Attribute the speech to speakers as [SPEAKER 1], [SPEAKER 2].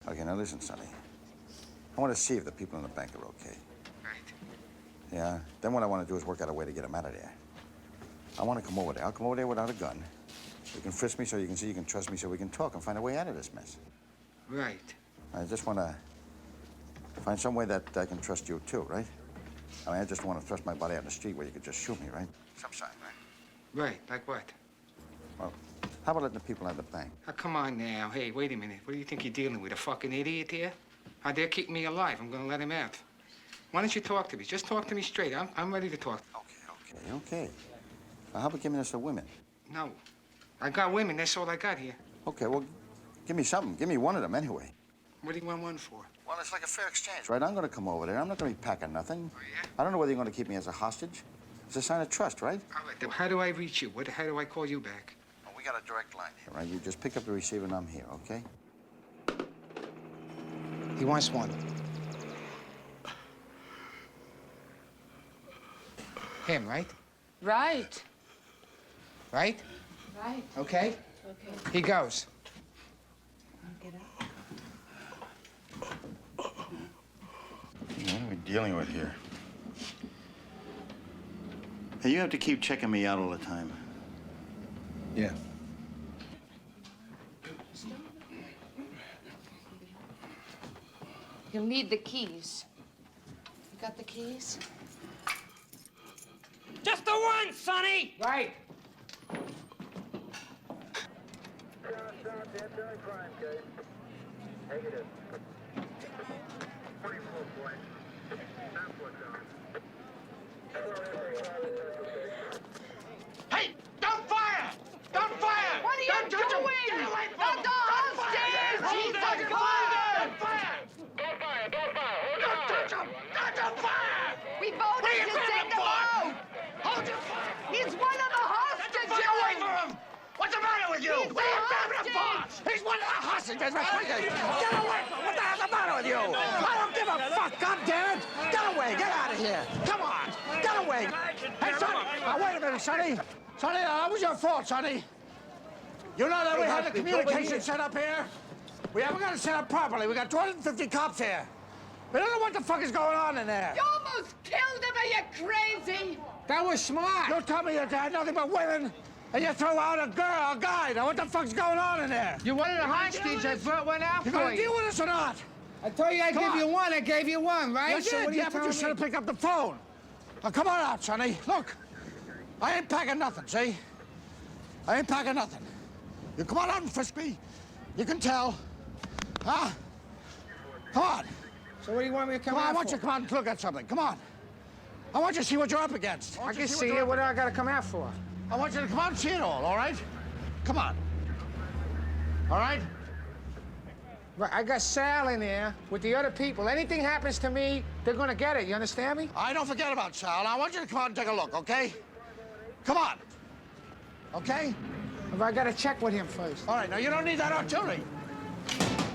[SPEAKER 1] Okay, now listen, Sonny. I want to see if the people in the bank are okay.
[SPEAKER 2] Right.
[SPEAKER 1] Yeah? Then what I want to do is work out a way to get them out of there. I want to come over there. I'll come over there without a gun. You can frisk me so you can see you can trust me so we can talk and find a way out of this mess.
[SPEAKER 2] Right.
[SPEAKER 1] I just want to find some way that I can trust you, too, right? I mean, I just want to thrust my body out in the street where you could just shoot me, right? Some sign, right?
[SPEAKER 2] Right, like what?
[SPEAKER 1] Well, how about letting the people out of the bank?
[SPEAKER 2] Oh, come on now. Hey, wait a minute. What do you think you're dealing with? A fucking idiot here? How dare keep me alive? I'm gonna let him out. Why don't you talk to me? Just talk to me straight. I'm ready to talk.
[SPEAKER 1] Okay. Now, how about giving us the women?
[SPEAKER 2] No. I got women. That's all I got here.
[SPEAKER 1] Okay, well, give me something. Give me one of them anyway.
[SPEAKER 2] What do you want one for?
[SPEAKER 1] Well, it's like a fair exchange, right? I'm going to come over there. I'm not going to be packing nothing.
[SPEAKER 2] Oh, yeah?
[SPEAKER 1] I don't know whether you're going to keep me as a hostage. It's a sign of trust, right?
[SPEAKER 2] All right, then how do I reach you? How do I call you back?
[SPEAKER 1] Well, we got a direct line here, right? You just pick up the receiver and I'm here, okay?
[SPEAKER 2] He wants one. Him, right?
[SPEAKER 3] Right.
[SPEAKER 2] Right?
[SPEAKER 3] Right.
[SPEAKER 2] Okay?
[SPEAKER 3] Okay.
[SPEAKER 2] He goes.
[SPEAKER 3] Get up.
[SPEAKER 1] What are we dealing with here? Hey, you have to keep checking me out all the time.
[SPEAKER 2] Yeah.
[SPEAKER 3] You'll need the keys. You got the keys?
[SPEAKER 4] Just the one, Sonny!
[SPEAKER 2] Right.
[SPEAKER 4] Hey, don't fire! Don't fire!
[SPEAKER 3] What are you
[SPEAKER 4] Don't touch him!
[SPEAKER 3] doing?
[SPEAKER 4] Get away from
[SPEAKER 3] Let
[SPEAKER 4] him!
[SPEAKER 3] the
[SPEAKER 4] Don't fire!
[SPEAKER 3] hostage!
[SPEAKER 4] Hold
[SPEAKER 3] He's
[SPEAKER 4] it!
[SPEAKER 3] a
[SPEAKER 4] Don't
[SPEAKER 3] gun!
[SPEAKER 4] fire! Don't fire! Don't fire! Don't touch him! Don't fire!
[SPEAKER 3] We voted
[SPEAKER 4] What are you
[SPEAKER 3] to
[SPEAKER 4] grabbing
[SPEAKER 3] send
[SPEAKER 4] him
[SPEAKER 3] him
[SPEAKER 4] for?
[SPEAKER 3] out!
[SPEAKER 4] Hold your fire!
[SPEAKER 3] He's one of the hostages!
[SPEAKER 4] Get away from him! What's the matter with you?
[SPEAKER 3] He's
[SPEAKER 4] What are you
[SPEAKER 3] a
[SPEAKER 4] grabbing him for?
[SPEAKER 3] hostage!
[SPEAKER 4] He's one of the hostages! Get away from him! What the hell's the matter with you? I don't give a fuck! God damn it! Get away! Get out of here! Come on! Get away! Hey, Sonny! Wait a minute, Sonny! Sonny, that was your fault, Sonny. You know that we had the communication set up here? We haven't got it set up properly. We got 250 cops here. We don't know what the fuck is going on in there.
[SPEAKER 3] You almost killed him, are you crazy?
[SPEAKER 2] That was smart.
[SPEAKER 4] You tell me you had nothing but women, and you throw out a girl, a guy. Now, what the fuck's going on in there?
[SPEAKER 2] You wanted a hostage. I brought one out
[SPEAKER 4] You
[SPEAKER 2] for
[SPEAKER 4] gonna
[SPEAKER 2] you.
[SPEAKER 4] deal with us or not?
[SPEAKER 2] I told you I'd
[SPEAKER 4] Come
[SPEAKER 2] give
[SPEAKER 4] on.
[SPEAKER 2] you one. I gave you one, right?
[SPEAKER 4] You
[SPEAKER 2] So
[SPEAKER 4] did,
[SPEAKER 2] what are you
[SPEAKER 4] yeah, but you
[SPEAKER 2] telling
[SPEAKER 4] should have
[SPEAKER 2] me?
[SPEAKER 4] picked up the phone. Now, come on out, Sonny. Look, I ain't packing nothing, see? I ain't packing nothing. You come on out and frisk me. You can tell. Huh? Come on.
[SPEAKER 2] So what do you want me to come
[SPEAKER 4] Come on,
[SPEAKER 2] out
[SPEAKER 4] I want
[SPEAKER 2] for?
[SPEAKER 4] you to come out and look at something. Come on. I want you to see what you're up against.
[SPEAKER 2] I can see it. What do I got to come out for?
[SPEAKER 4] I want you to come out and see it all right? Come on. All right?
[SPEAKER 2] Right, I got Sal in there with the other people. Anything happens to me, they're gonna get it. You understand me?
[SPEAKER 4] I don't forget about Sal. I want you to come out and take a look, okay? Come on. Okay?
[SPEAKER 2] If I gotta check with him first.
[SPEAKER 4] All right, now you don't need that artillery.